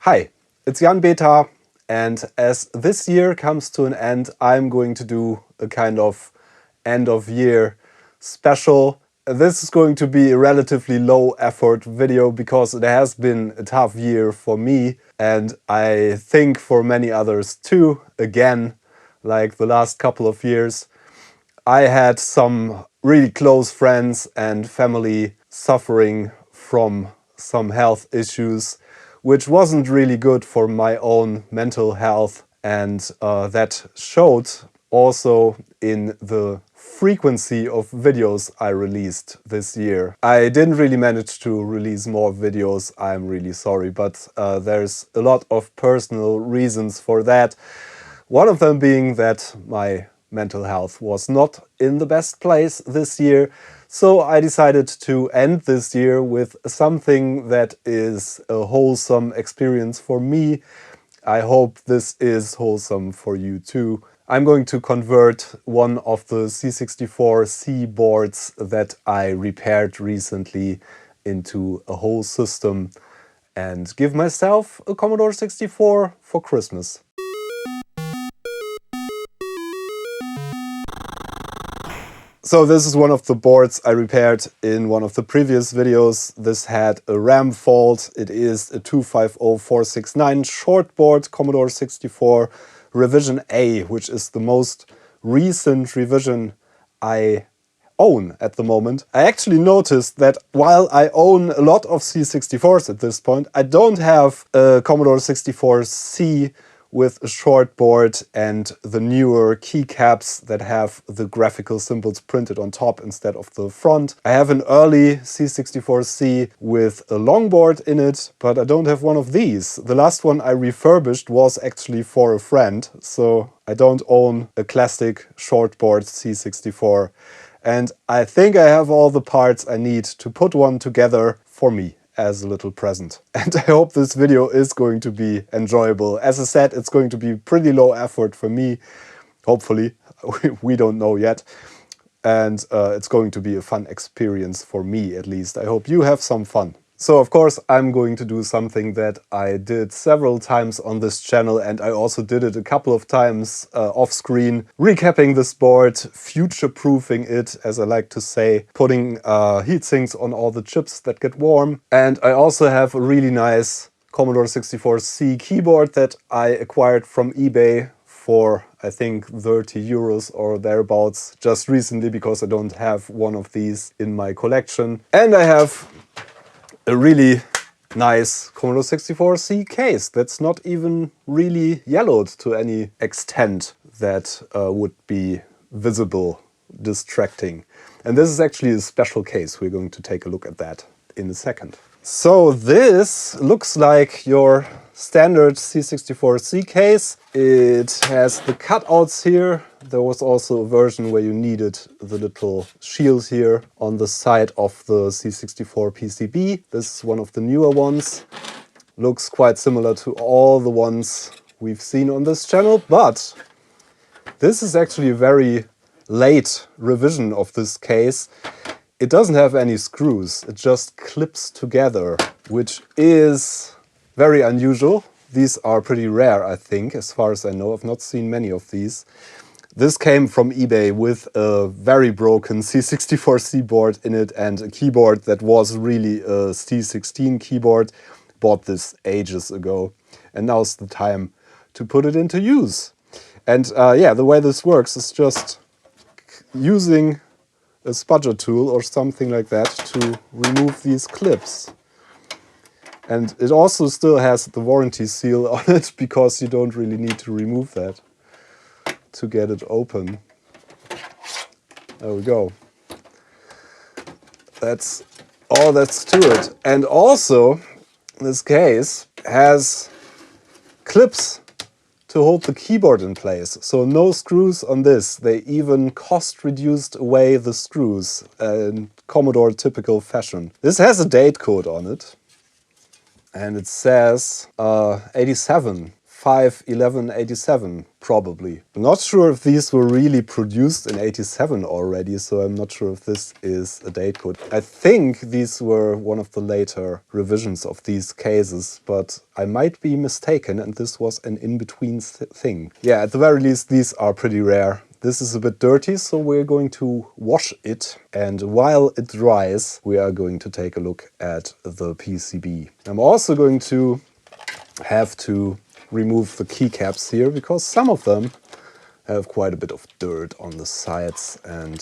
Hi, it's Jan Beta, and as this year comes to an end, I'm going to do a kind of end of year special. This is going to be a relatively low effort video because it has been a tough year for me, and I think for many others too. Again, like the last couple of years, I had some really close friends and family suffering from some health issues, which wasn't really good for my own mental health, and that showed also in the frequency of videos I released this year. I didn't really manage to release more videos, I'm really sorry, but there's a lot of personal reasons for that. One of them being that my mental health was not in the best place this year, so I decided to end this year with something that is a wholesome experience for me. I hope this is wholesome for you too. I'm going to convert one of the C64C boards that I repaired recently into a whole system and give myself a Commodore 64 for Christmas. So this is one of the boards I repaired in one of the previous videos. This had a RAM fault. It is a 250469 short board, Commodore 64 revision A, which is the most recent revision I own at the moment. I actually noticed that while I own a lot of C64s at this point, I don't have a Commodore 64C with a short board and the newer keycaps that have the graphical symbols printed on top instead of the front. I have an early C64C with a long board in it, but I don't have one of these. The last one I refurbished was actually for a friend, so I don't own a classic short board C64. And I think I have all the parts I need to put one together for me as a little present. And I hope this video is going to be enjoyable. As I said, it's going to be pretty low effort for me, hopefully. We don't know yet. And it's going to be a fun experience for me, at least. I hope you have some fun. So of course I'm going to do something that I did several times on this channel, and I also did it a couple of times off screen, recapping this board, future-proofing it, as I like to say, putting heatsinks on all the chips that get warm. And I also have a really nice Commodore 64C keyboard that I acquired from eBay for I think 30 euros or thereabouts just recently, because I don't have one of these in my collection. And I have a really nice Commodore 64C case that's not even really yellowed to any extent that would be visible, distracting. And this is actually a special case. We're going to take a look at that in a second. So this looks like your standard C64C case. It has the cutouts here. There was also a version where you needed the little shield here on the side of the C64 PCB. This is one of the newer ones. Looks quite similar to all the ones we've seen on this channel, but this is actually a very late revision of this case. It doesn't have any screws, it just clips together, which is very unusual. These are pretty rare, I think, as far as I know. I've not seen many of these. This came from eBay with a very broken C64C board in it and a keyboard that was really a C16 keyboard. Bought this ages ago, and now's the time to put it into use. And yeah, the way this works is just using a spudger tool or something like that to remove these clips. And it also still has the warranty seal on it, because you don't really need to remove that to get it open. There we go. That's all that's to it. And also, this case has clips to hold the keyboard in place. So no screws on this. They even cost reduced away the screws in Commodore typical fashion. This has a date code on it. And it says 87, 5/11/87, probably. I'm not sure if these were really produced in 87 already, so I'm not sure if this is a date code. I think these were one of the later revisions of these cases, but I might be mistaken and this was an in-between thing. Yeah, at the very least, these are pretty rare. This is a bit dirty, so we're going to wash it. And while it dries, we are going to take a look at the PCB. I'm also going to have to remove the keycaps here because some of them have quite a bit of dirt on the sides, and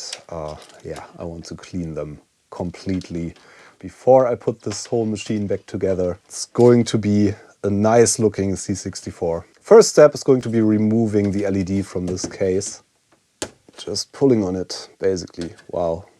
yeah, I want to clean them completely before I put this whole machine back together. It's going to be a nice looking C64. First step is going to be removing the LED from this case. Just pulling on it basically while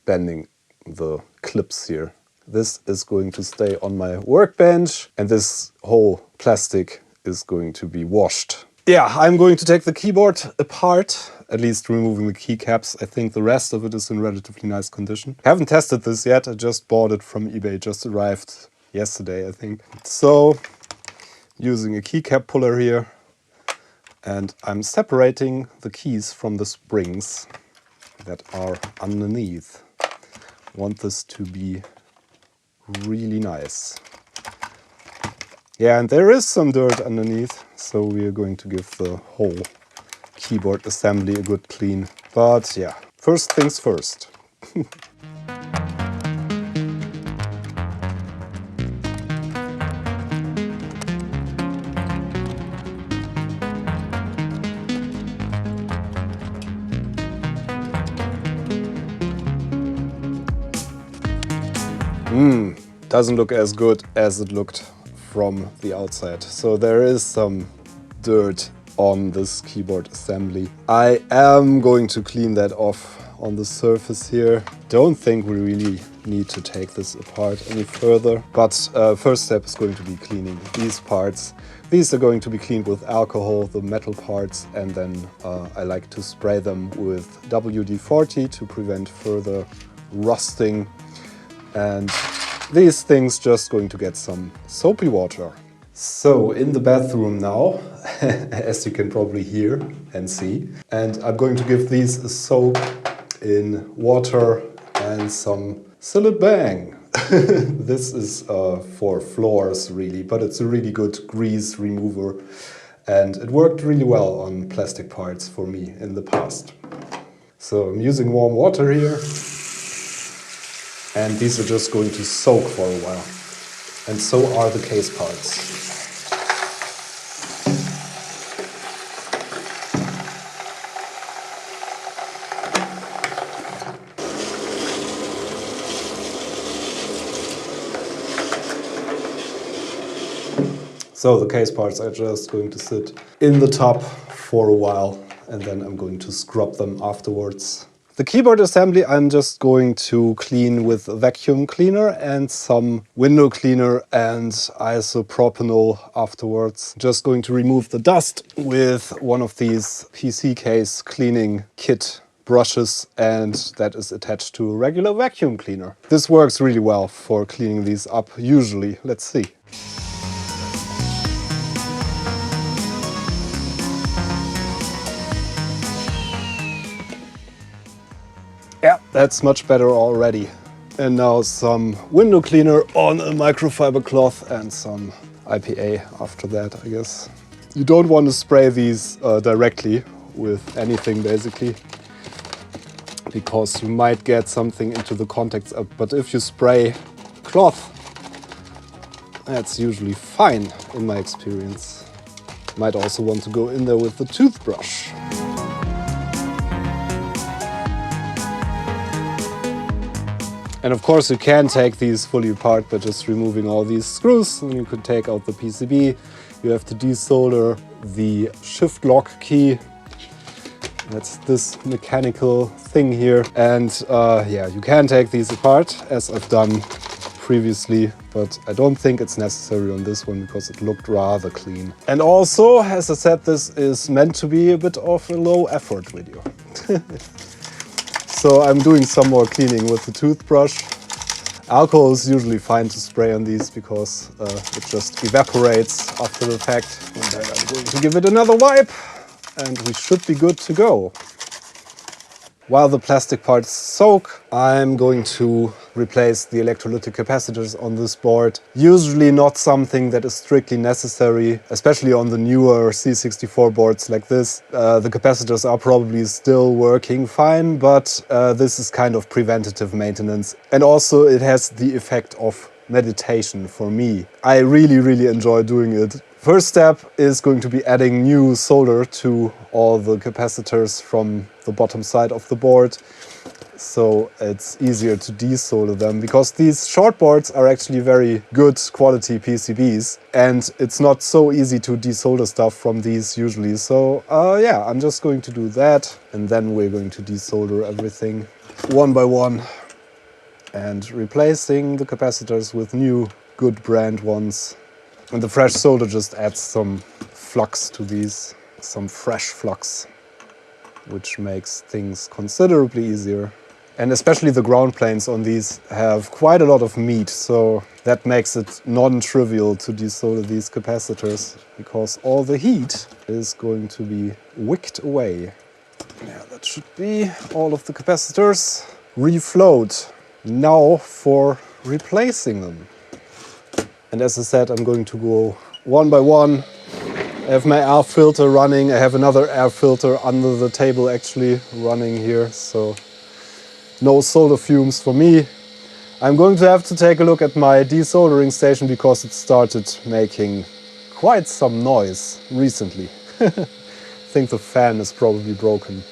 bending the clips here. This is going to stay on my workbench and this whole plastic is going to be washed. Yeah, I'm going to take the keyboard apart, at least removing the keycaps. I think the rest of it is in relatively nice condition. I haven't tested this yet, I just bought it from eBay, just arrived yesterday I think. So, using a keycap puller here, and I'm separating the keys from the springs that are underneath. I want this to be really nice. Yeah, and there is some dirt underneath, so we are going to give the whole keyboard assembly a good clean. But yeah, first things first. Doesn't look as good as it looked from the outside. So there is some dirt on this keyboard assembly. I am going to clean that off on the surface here. Don't think we really need to take this apart any further. But first step is going to be cleaning these parts. These are going to be cleaned with alcohol, the metal parts, and then I like to spray them with WD-40 to prevent further rusting. And these things just going to get some soapy water. So in the bathroom now, as you can probably hear and see, and I'm going to give these a soak in water and some Sillet Bang. This is for floors really, but it's a really good grease remover and it worked really well on plastic parts for me in the past. So I'm using warm water here. And these are just going to soak for a while. And so are the case parts. So the case parts are just going to sit in the tub for a while and then I'm going to scrub them afterwards. The keyboard assembly I'm just going to clean with a vacuum cleaner and some window cleaner and isopropanol afterwards. Just going to remove the dust with one of these PC case cleaning kit brushes, and that is attached to a regular vacuum cleaner. This works really well for cleaning these up usually. Let's see. Yeah, that's much better already. And now some window cleaner on a microfiber cloth and some IPA after that, I guess. You don't want to spray these directly with anything basically, because you might get something into the contacts up. But if you spray cloth, that's usually fine in my experience. Might also want to go in there with the toothbrush. And of course you can take these fully apart by just removing all these screws, and you could take out the PCB. You have to desolder the shift lock key. That's this mechanical thing here. And yeah, you can take these apart as I've done previously, but I don't think it's necessary on this one because it looked rather clean. And also, as I said, this is meant to be a bit of a low effort video. So I'm doing some more cleaning with the toothbrush. Alcohol is usually fine to spray on these because it just evaporates after the fact. And then I'm going to give it another wipe and we should be good to go. While the plastic parts soak, I'm going to replace the electrolytic capacitors on this board. Usually not something that is strictly necessary, especially on the newer C64 boards like this. The capacitors are probably still working fine, but this is kind of preventative maintenance. And also it has the effect of meditation for me. I really enjoy doing it. First step is going to be adding new solder to all the capacitors from the bottom side of the board, so it's easier to desolder them, because these short boards are actually very good quality PCBs and it's not so easy to desolder stuff from these usually. So yeah, I'm just going to do that and then we're going to desolder everything one by one and replacing the capacitors with new good brand ones. And the fresh solder just adds some flux to these, some fresh flux, which makes things considerably easier. And especially the ground planes on these have quite a lot of meat, so that makes it non-trivial to desolder these capacitors, because all the heat is going to be wicked away. Yeah, that should be all of the capacitors reflowed. Now for replacing them. And as I said, I'm going to go one by one. I have my air filter running. I have another air filter under the table actually running here, so no solder fumes for me. I'm going to have to take a look at my desoldering station because it started making quite some noise recently. I think the fan is probably broken.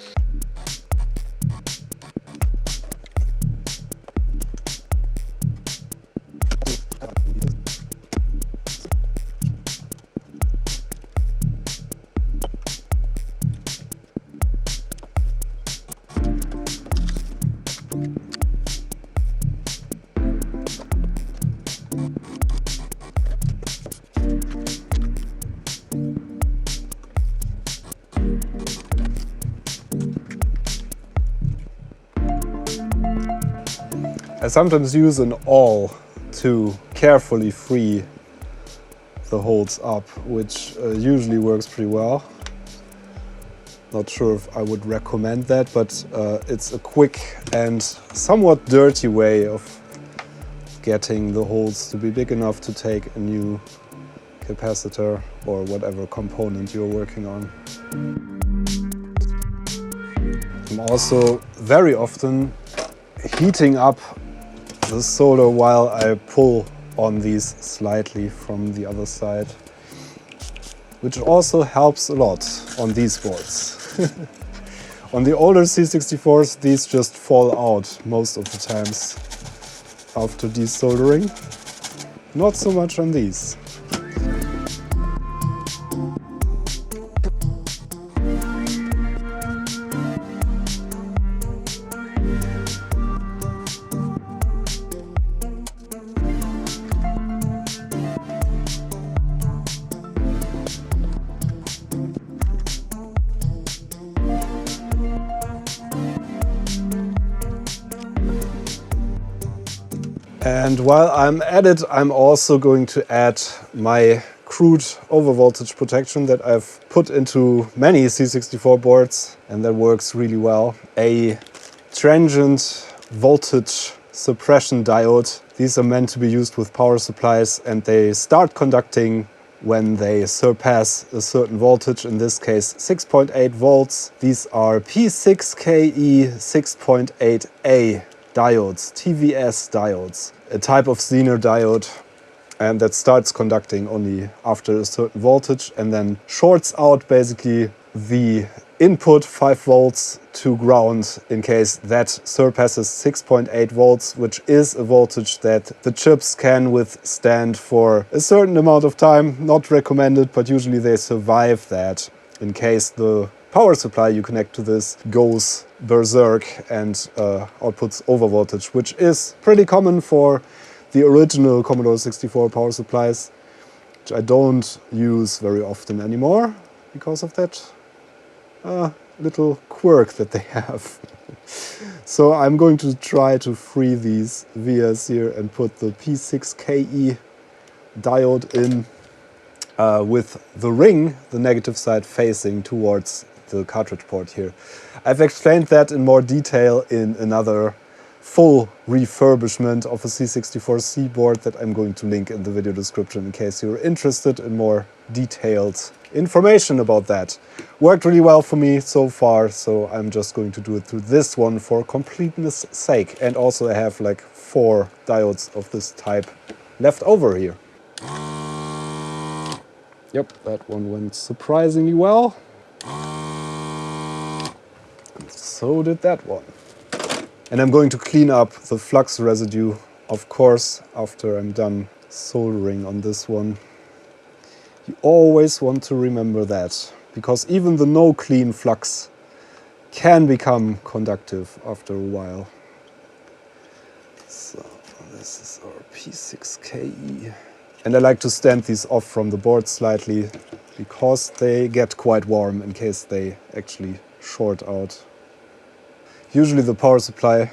I sometimes use an awl to carefully free the holes up, which usually works pretty well. Not sure if I would recommend that, but it's a quick and somewhat dirty way of getting the holes to be big enough to take a new capacitor or whatever component you're working on. I'm also very often heating up the solder while I pull on these slightly from the other side, which also helps a lot on these boards. On the older C64s, these just fall out most of the times after desoldering. Not so much on these. And while I'm at it, I'm also going to add my crude overvoltage protection that I've put into many C64 boards, and that works really well. A transient voltage suppression diode. These are meant to be used with power supplies, and they start conducting when they surpass a certain voltage, in this case 6.8 volts. These are P6KE 6.8A diodes, TVS diodes, a type of Zener diode, and that starts conducting only after a certain voltage and then shorts out basically the input 5 volts to ground in case that surpasses 6.8 volts, which is a voltage that the chips can withstand for a certain amount of time. Not recommended, but usually they survive that in case the power supply you connect to this goes berserk and outputs overvoltage, which is pretty common for the original Commodore 64 power supplies, which I don't use very often anymore because of that little quirk that they have. So I'm going to try to free these vias here and put the P6KE diode in with the ring, the negative side, facing towards the cartridge port here. I've explained that in more detail in another full refurbishment of a C64C board that I'm going to link in the video description in case you're interested in more detailed information about that. Worked really well for me so far, so I'm just going to do it through this one for completeness sake. And also I have like 4 diodes of this type left over here. Yep, that one went surprisingly well. And so did that one. And I'm going to clean up the flux residue, of course, after I'm done soldering on this one. You always want to remember that, because even the no clean flux can become conductive after a while. So this is our P6KE. And I like to stand these off from the board slightly, because they get quite warm in case they actually short out. Usually the power supply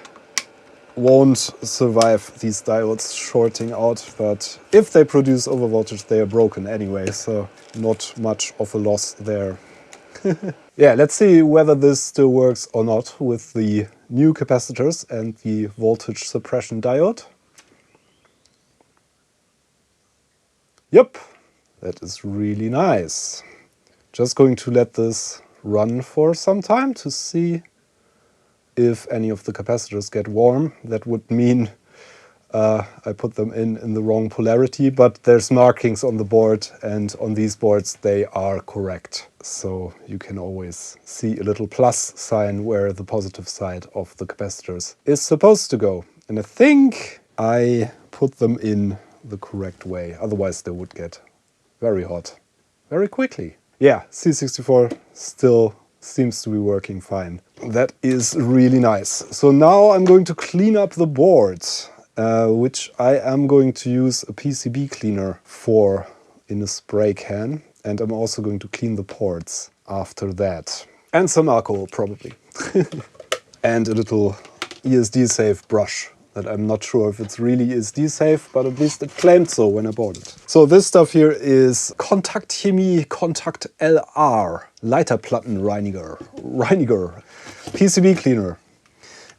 won't survive these diodes shorting out, but if they produce overvoltage, they are broken anyway, so not much of a loss there. Yeah, let's see whether this still works or not with the new capacitors and the voltage suppression diode. Yep, that is really nice. Just going to let this run for some time to see if any of the capacitors get warm. That would mean I put them in the wrong polarity, but there's markings on the board, and on these boards they are correct. So you can always see a little plus sign where the positive side of the capacitors is supposed to go. And I think I put them in the correct way, otherwise they would get very hot very quickly. Yeah, C64 still seems to be working fine. That is really nice. So now I'm going to clean up the board, which I am going to use a PCB cleaner for in a spray can. And I'm also going to clean the ports after that. And some alcohol, probably. And a little ESD safe brush that I'm not sure if it's really ESD safe, but at least it claimed so when I bought it. So this stuff here is Kontakt Chemie Kontakt LR Leiterplattenreiniger PCB cleaner.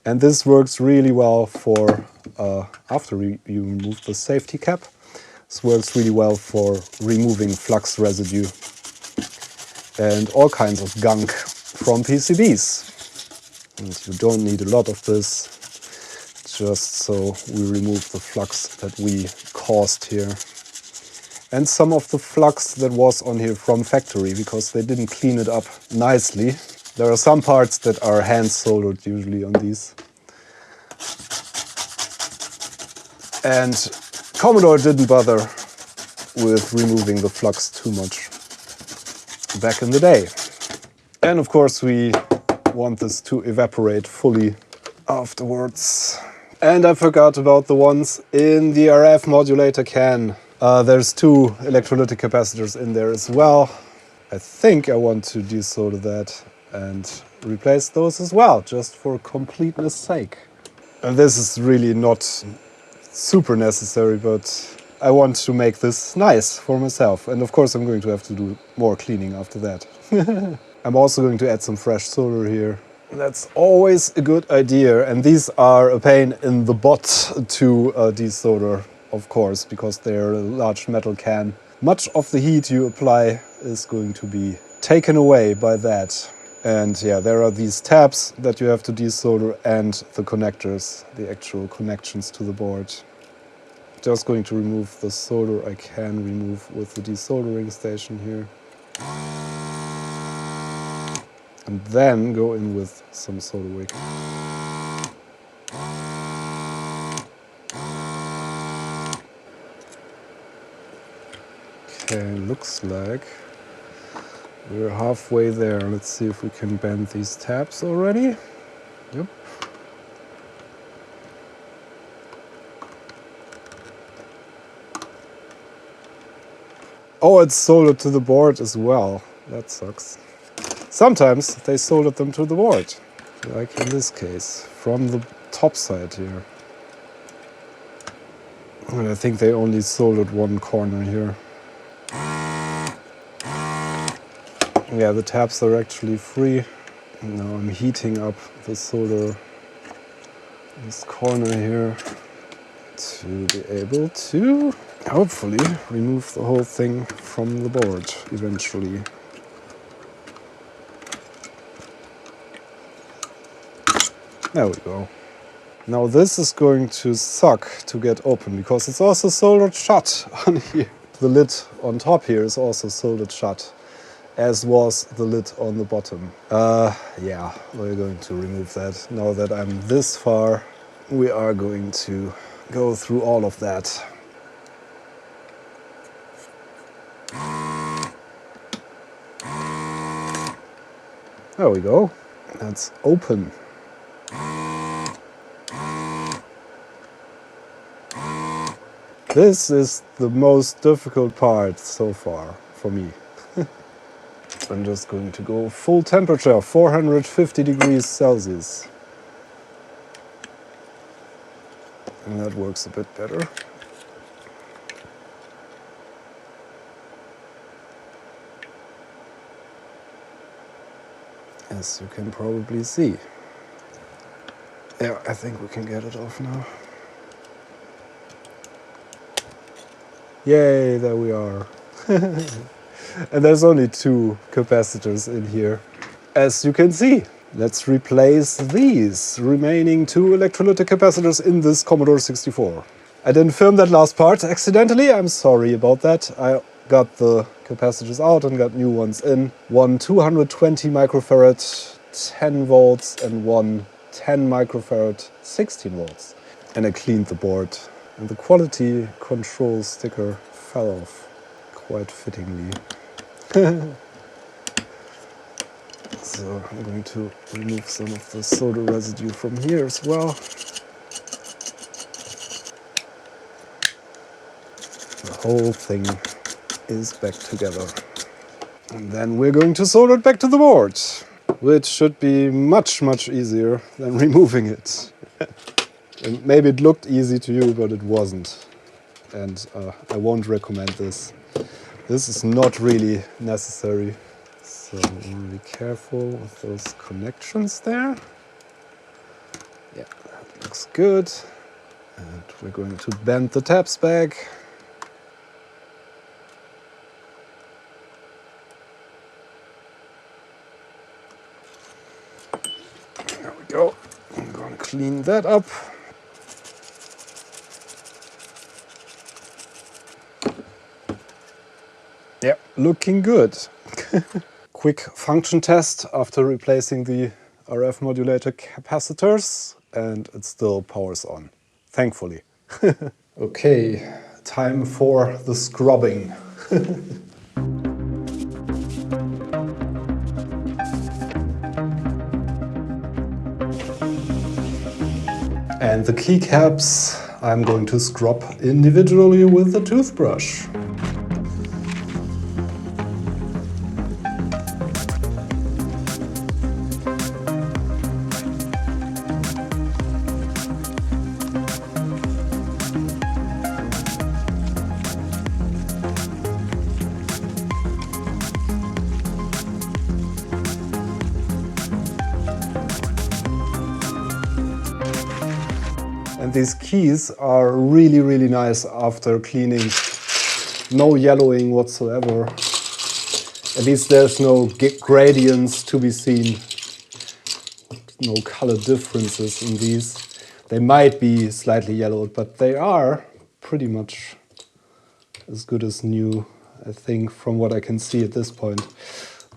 And this works really well for after you remove the safety cap. This works really well for removing flux residue and all kinds of gunk from PCBs. And you don't need a lot of this, just so we remove the flux that we caused here. And some of the flux that was on here from factory, because they didn't clean it up nicely. There are some parts that are hand soldered usually on these. And Commodore didn't bother with removing the flux too much back in the day. And of course we want this to evaporate fully afterwards. And I forgot about the ones in the RF Modulator can. There's 2 electrolytic capacitors in there as well. I think I want to desolder that and replace those as well, just for completeness sake. And this is really not super necessary, but I want to make this nice for myself. And of course I'm going to have to do more cleaning after that. I'm also going to add some fresh solder here. That's always a good idea, and these are a pain in the butt to desolder, of course, because they're a large metal can. Much of the heat you apply is going to be taken away by that. And yeah, there are these tabs that you have to desolder and the connectors, the actual connections to the board. Just going to remove the solder I can remove with the desoldering station here. And then go in with some solder wick. Okay, looks like we're halfway there. Let's see if we can bend these tabs already. Yep. Oh, it's soldered to the board as well. That sucks. Sometimes they soldered them to the board, like in this case, from the top side here. And I think they only soldered one corner here. Yeah, the tabs are actually free. Now I'm heating up the solder, this corner here, to be able to hopefully remove the whole thing from the board eventually. There we go. Now this is going to suck to get open because it's also soldered shut on here. The lid on top here is also soldered shut, as was the lid on the bottom. Yeah, we're going to remove that. Now that I'm this far, we are going to go through all of that. There we go. That's open. This is the most difficult part so far for me. I'm just going to go full temperature, 450 degrees Celsius. And that works a bit better. As you can probably see. Yeah, I think we can get it off now. Yay, there we are. And there's only 2 capacitors in here, as you can see. Let's replace these remaining 2 electrolytic capacitors in this Commodore 64. I didn't film that last part accidentally, I'm sorry about that. I got the capacitors out and got new ones in. One 220 microfarad 10 volts and one 10 microfarad 16 volts. And I cleaned the board. And the quality control sticker fell off quite fittingly. So I'm going to remove some of the solder residue from here as well. The whole thing is back together. And then we're going to solder it back to the board, which should be much, much easier than removing it. And maybe it looked easy to you, but it wasn't. And I won't recommend this. This is not really necessary. So I want to be careful with those connections there. Yeah, that looks good. And we're going to bend the tabs back. There we go. I'm going to clean that up. Yeah, looking good. Quick function test after replacing the RF Modulator capacitors, and it still powers on, thankfully. Okay, time for the scrubbing. And the keycaps I'm going to scrub individually with a toothbrush. And these keys are really, really nice after cleaning. No yellowing whatsoever. At least there's no gradients to be seen. No color differences in these. They might be slightly yellowed, but they are pretty much as good as new, I think, from what I can see at this point.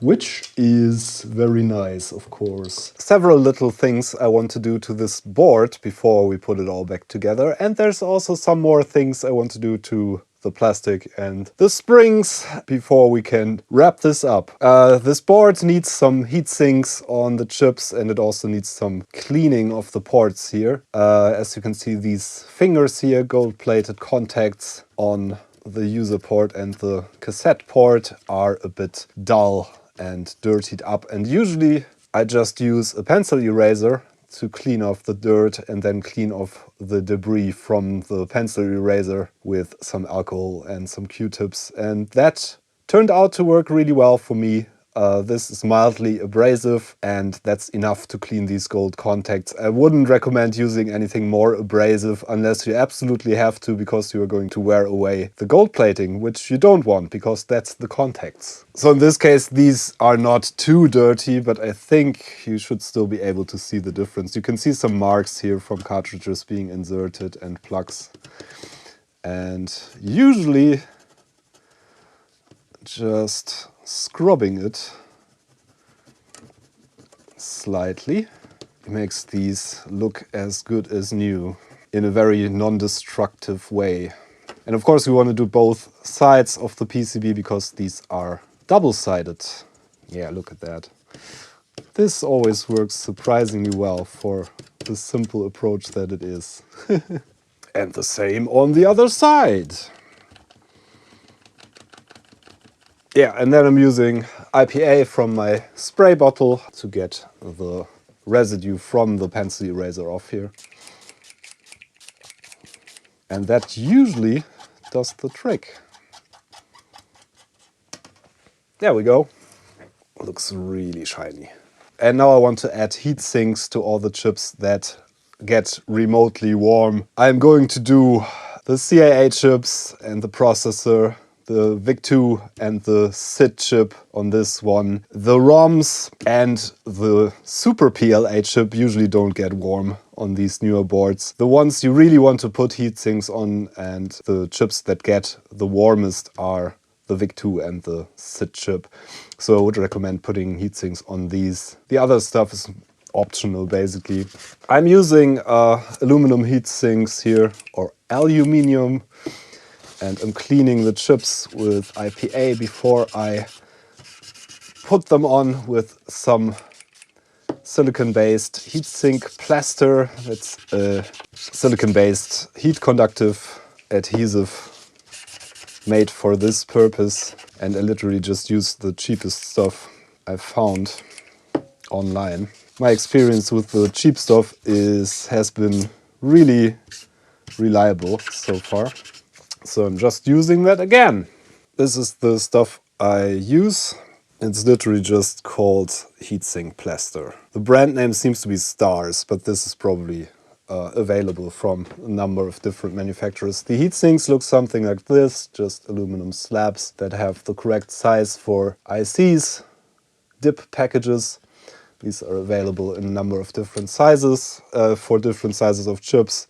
Which is very nice, of course. Several little things I want to do to this board before we put it all back together. And there's also some more things I want to do to the plastic and the springs before we can wrap this up. This board needs some heat sinks on the chips, and it also needs some cleaning of the ports here. As you can see, these fingers here, gold-plated contacts on the user port and the cassette port, are a bit dull and dirtied up. And usually I just use a pencil eraser to clean off the dirt and then clean off the debris from the pencil eraser with some alcohol and some Q-tips. And that turned out to work really well for me. This is mildly abrasive, and that's enough to clean these gold contacts. I wouldn't recommend using anything more abrasive unless you absolutely have to, because you are going to wear away the gold plating, which you don't want because that's the contacts. So in this case, these are not too dirty, but I think you should still be able to see the difference. You can see some marks here from cartridges being inserted and plugs. And usually just scrubbing it slightly makes these look as good as new in a very non-destructive way. And of course we want to do both sides of the PCB because these are double-sided. Yeah, look at that. This always works surprisingly well for the simple approach that it is. And the same on the other side. Yeah, and then I'm using IPA from my spray bottle to get the residue from the pencil eraser off here. And that usually does the trick. There we go. Looks really shiny. And now I want to add heat sinks to all the chips that get remotely warm. I'm going to do the CAA chips and the processor, the VIC-2 and the SID chip on this one. The ROMs and the Super PLA chip usually don't get warm on these newer boards. The ones you really want to put heatsinks on and the chips that get the warmest are the VIC-2 and the SID chip. So I would recommend putting heatsinks on these. The other stuff is optional basically. I'm using aluminum heatsinks here, or aluminium. And I'm cleaning the chips with IPA before I put them on with some silicon-based heatsink plaster. That's a silicon-based heat conductive adhesive made for this purpose. And I literally just used the cheapest stuff I found online. My experience with the cheap stuff has been really reliable so far. So I'm just using that again. This is the stuff I use. It's literally just called heatsink plaster. The brand name seems to be Stars, but this is probably available from a number of different manufacturers. The heatsinks look something like this, just aluminum slabs that have the correct size for ICs, dip packages. These are available in a number of different sizes for different sizes of chips.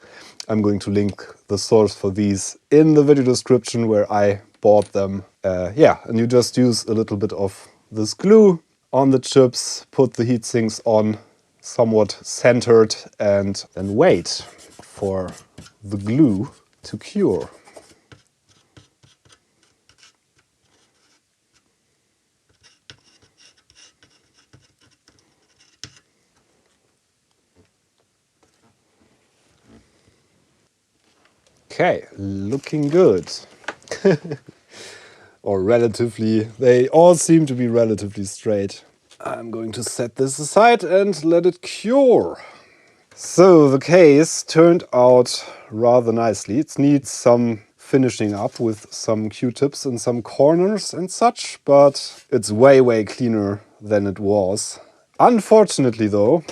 I'm going to link the source for these in the video description where I bought them. Yeah, and you just use a little bit of this glue on the chips, put the heat sinks on somewhat centered, and then wait for the glue to cure. Okay, looking good. Or relatively, they all seem to be relatively straight. I'm going to set this aside and let it cure. So the case turned out rather nicely. It needs some finishing up with some Q-tips in some corners and such, but it's way cleaner than it was. Unfortunately though,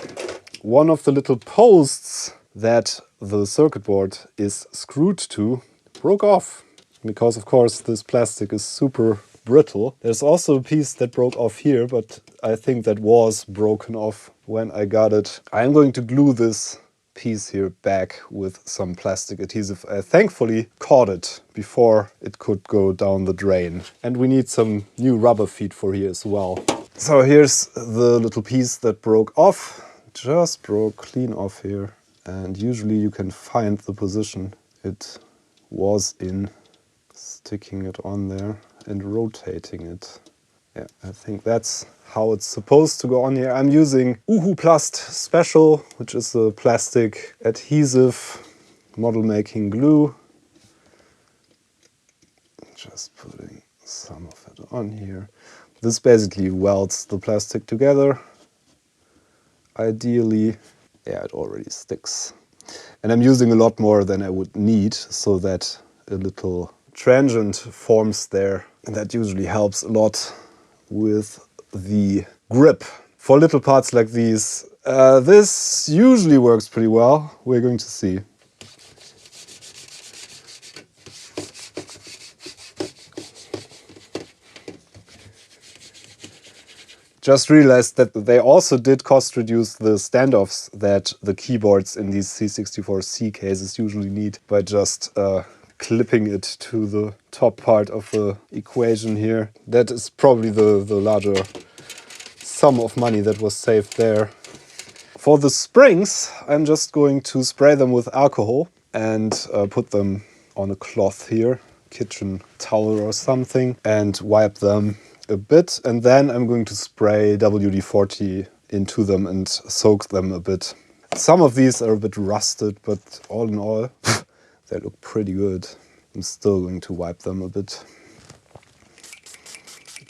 one of the little posts that the circuit board is screwed to broke off. Because of course this plastic is super brittle. There's also a piece that broke off here, but I think that was broken off when I got it. I'm going to glue this piece here back with some plastic adhesive. I thankfully caught it before it could go down the drain. And we need some new rubber feet for here as well. So here's the little piece that broke off. Just broke clean off here. And usually you can find the position it was in, sticking it on there and rotating it. Yeah, I think that's how it's supposed to go on here. I'm using Plast Special, which is a plastic adhesive model making glue. Just putting some of it it on here. This basically welds the plastic together. Ideally, yeah, it already sticks. And I'm using a lot more than I would need, so that a little transient forms there. And that usually helps a lot with the grip. For little parts like these, this usually works pretty well. We're going to see. Just realized that they also did cost reduce the standoffs that the keyboards in these C64C cases usually need by just clipping it to the top part of the equation here. That is probably the larger sum of money that was saved there. For the springs, I'm just going to spray them with alcohol and put them on a cloth here, kitchen towel or something, and wipe them a bit, and then I'm going to spray WD-40 into them and soak them a bit. Some of these are a bit rusted, but all in all, they look pretty good. I'm still going to wipe them a bit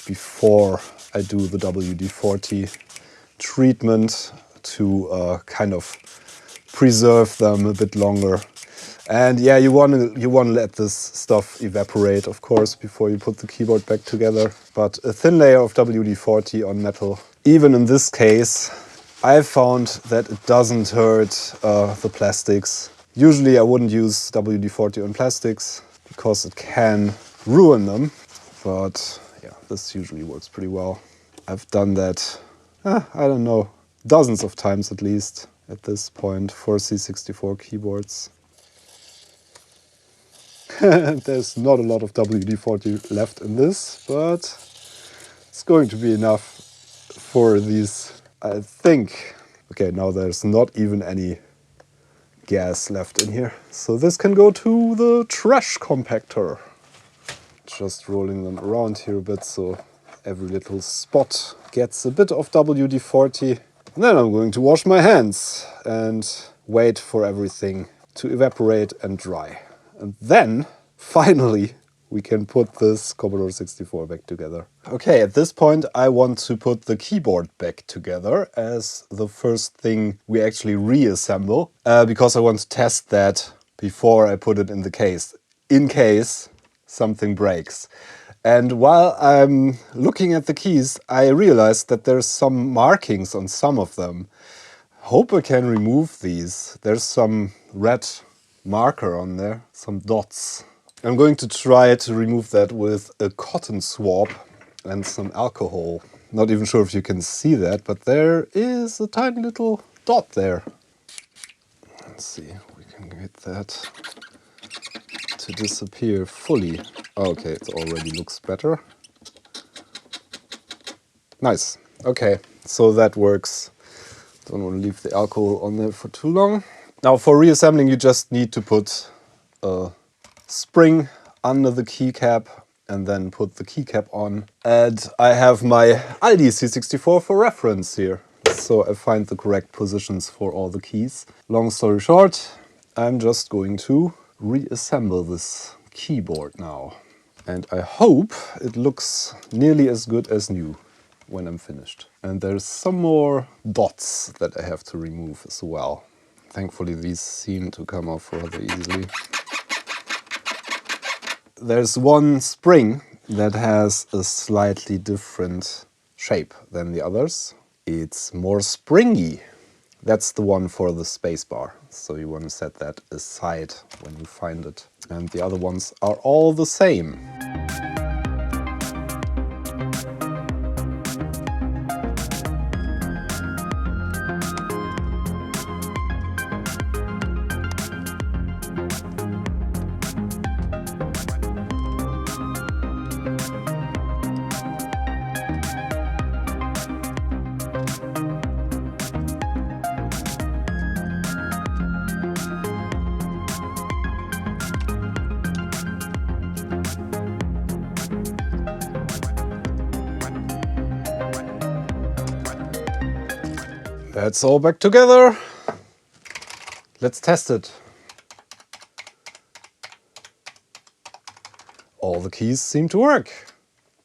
before I do the WD-40 treatment to kind of preserve them a bit longer. And yeah, you want to let this stuff evaporate, of course, before you put the keyboard back together. But a thin layer of WD-40 on metal, even in this case, I found that it doesn't hurt the plastics. Usually I wouldn't use WD-40 on plastics because it can ruin them. But yeah, this usually works pretty well. I've done that, I don't know, dozens of times at least at this point for C64 keyboards. There's not a lot of WD-40 left in this, but it's going to be enough for these, I think. Okay, now there's not even any gas left in here. So this can go to the trash compactor. Just rolling them around here a bit so every little spot gets a bit of WD-40. And then I'm going to wash my hands and wait for everything to evaporate and dry. And then, finally, we can put this Commodore 64 back together. Okay, at this point I want to put the keyboard back together as the first thing we actually reassemble, because I want to test that before I put it in the case, in case something breaks. And while I'm looking at the keys, I realized that there's some markings on some of them. Hope I can remove these. There's some red marker on there, some dots. I'm going to try to remove that with a cotton swab and some alcohol. Not even sure if you can see that, but there is a tiny little dot there. Let's see if we can get that to disappear fully. Okay, it already looks better. Nice. Okay, so that works. Don't want to leave the alcohol on there for too long. Now for reassembling, you just need to put a spring under the keycap and then put the keycap on. And I have my Aldi C64 for reference here. So I find the correct positions for all the keys. Long story short, I'm just going to reassemble this keyboard now. And I hope it looks nearly as good as new when I'm finished. And there's some more dots that I have to remove as well. Thankfully these seem to come off rather easily. There's one spring that has a slightly different shape than the others. It's more springy. That's the one for the spacebar. So you want to set that aside when you find it. And the other ones are all the same. That's all back together. Let's test it. All the keys seem to work.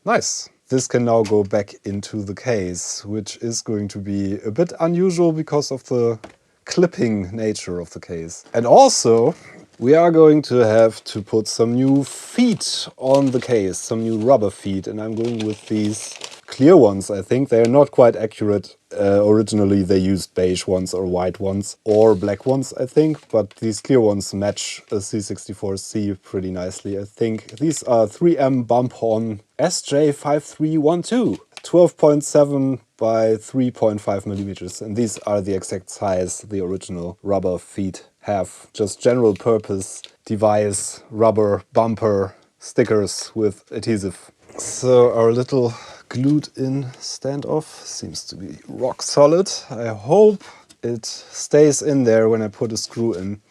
Nice. This can now go back into the case, which is going to be a bit unusual because of the clipping nature of the case. And also, we are going to have to put some new feet on the case, some new rubber feet, and I'm going with these clear ones. I think they are not quite accurate. Originally they used beige ones or white ones or black ones, I think, but these clear ones match a C64C pretty nicely. I think these are 3M bump-on SJ5312, 12.7 by 3.5 millimeters, and these are the exact size the original rubber feet have. Just general purpose device, rubber bumper stickers with adhesive. So our little glued in standoff seems to be rock solid. I hope it stays in there when I put a screw in.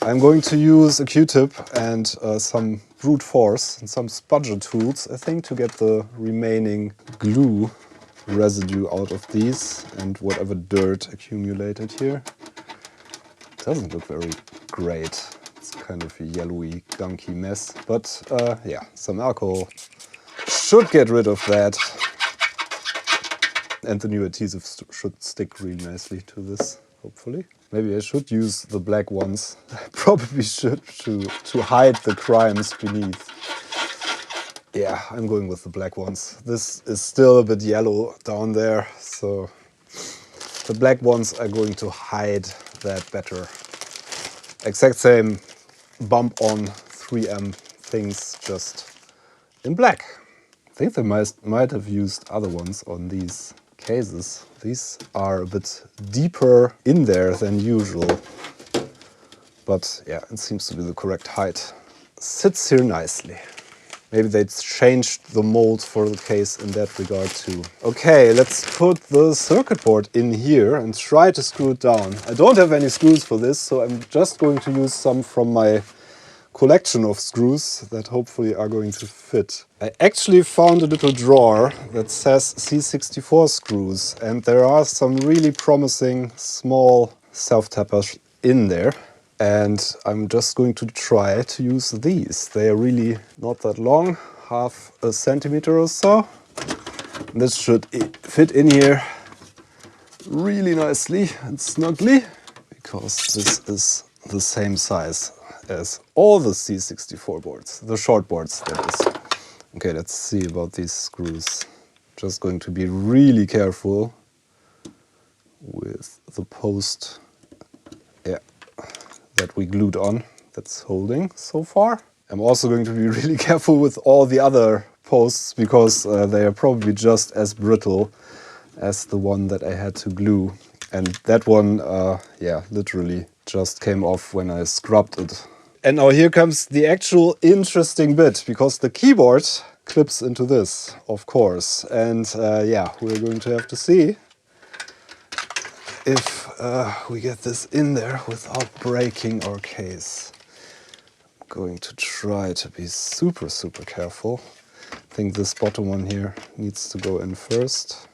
I'm going to use a Q-tip and some brute force and some spudger tools, I think, to get the remaining glue residue out of these and whatever dirt accumulated here. It doesn't look very great. It's kind of a yellowy, gunky mess. But yeah, some alcohol should get rid of that. And the new adhesive should stick really nicely to this, hopefully. Maybe I should use the black ones. I probably should to hide the crimes beneath. Yeah, I'm going with the black ones. This is still a bit yellow down there, so the black ones are going to hide that better. Exact same bump-on 3M things, just in black. I think they might have used other ones on these cases. These are a bit deeper in there than usual. But yeah, it seems to be the correct height. Sits here nicely. Maybe they changed the mold for the case in that regard too. Okay, let's put the circuit board in here and try to screw it down. I don't have any screws for this, so I'm just going to use some from my collection of screws that hopefully are going to fit. I actually found a little drawer that says C64 screws, and there are some really promising small self-tappers in there. And I'm just going to try to use these. They are really not that long, half a centimeter or so. This should fit in here really nicely and snugly, because this is the same size as all the C64 boards, the short boards that is. Okay, let's see about these screws. Just going to be really careful with the post, yeah, that we glued on, that's holding so far. I'm also going to be really careful with all the other posts, because they are probably just as brittle as the one that I had to glue. And that one, yeah, literally just came off when I scrubbed it. And now here comes the actual interesting bit, because the keyboard clips into this, of course. And yeah, we're going to have to see if we get this in there without breaking our case. I'm going to try to be super, super careful. I think this bottom one here needs to go in first.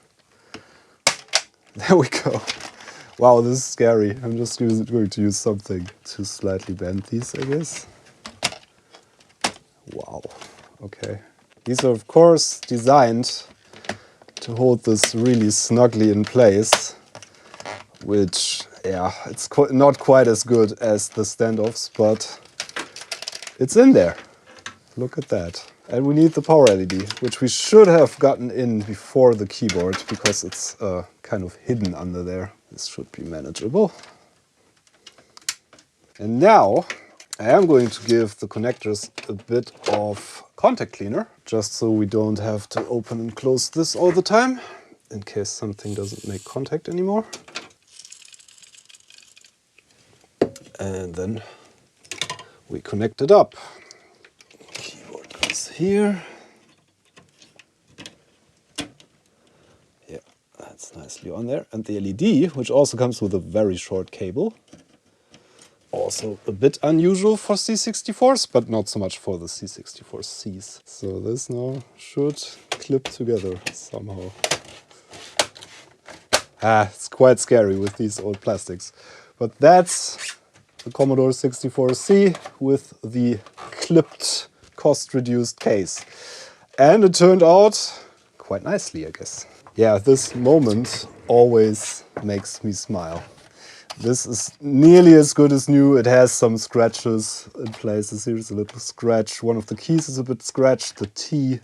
There we go. Wow, this is scary. I'm just going to use something to slightly bend these, I guess. Wow, okay. These are, of course, designed to hold this really snugly in place, which, yeah, it's not quite as good as the standoffs, but it's in there. Look at that. And we need the power LED, which we should have gotten in before the keyboard, because it's kind of hidden under there. This should be manageable. And now I am going to give the connectors a bit of contact cleaner, just so we don't have to open and close this all the time, in case something doesn't make contact anymore. And then we connect it up. Keyboard goes here. Yeah, that's nicely on there. And the LED, which also comes with a very short cable. Also a bit unusual for C64s, but not so much for the C64Cs. So this now should clip together somehow. Ah, it's quite scary with these old plastics. But that's the Commodore 64C with the clipped, cost-reduced case. And it turned out quite nicely, I guess. Yeah, this moment always makes me smile. This is nearly as good as new. It has some scratches in places. Here's a little scratch. One of the keys is a bit scratched. The T,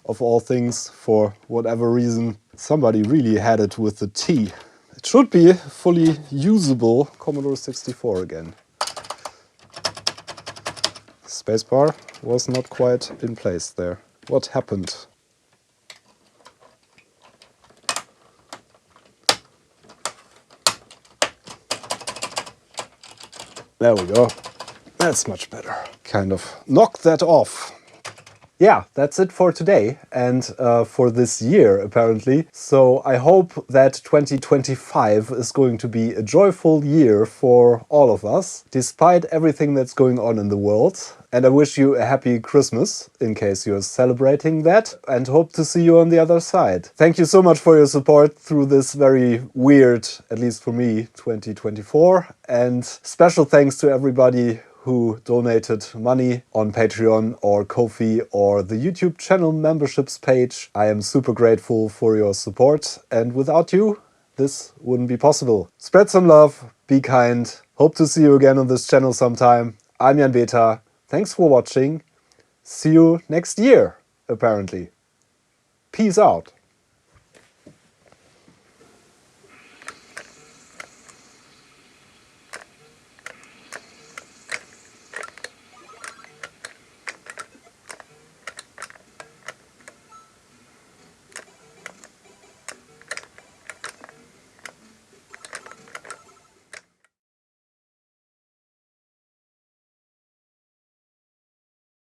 of all things, for whatever reason. Somebody really had it with the T. It should be fully usable Commodore 64 again. Spacebar was not quite in place there. What happened? There we go. That's much better. Kind of knocked that off. Yeah, that's it for today and for this year, apparently. So I hope that 2025 is going to be a joyful year for all of us, despite everything that's going on in the world. And I wish you a happy Christmas, in case you're celebrating that, and hope to see you on the other side. Thank you so much for your support through this very weird, at least for me, 2024. And special thanks to everybody who donated money on Patreon or Ko-fi or the YouTube channel memberships page. I am super grateful for your support, and without you, this wouldn't be possible. Spread some love, be kind. Hope to see you again on this channel sometime. I'm Jan Beta. Thanks for watching. See you next year, apparently. Peace out.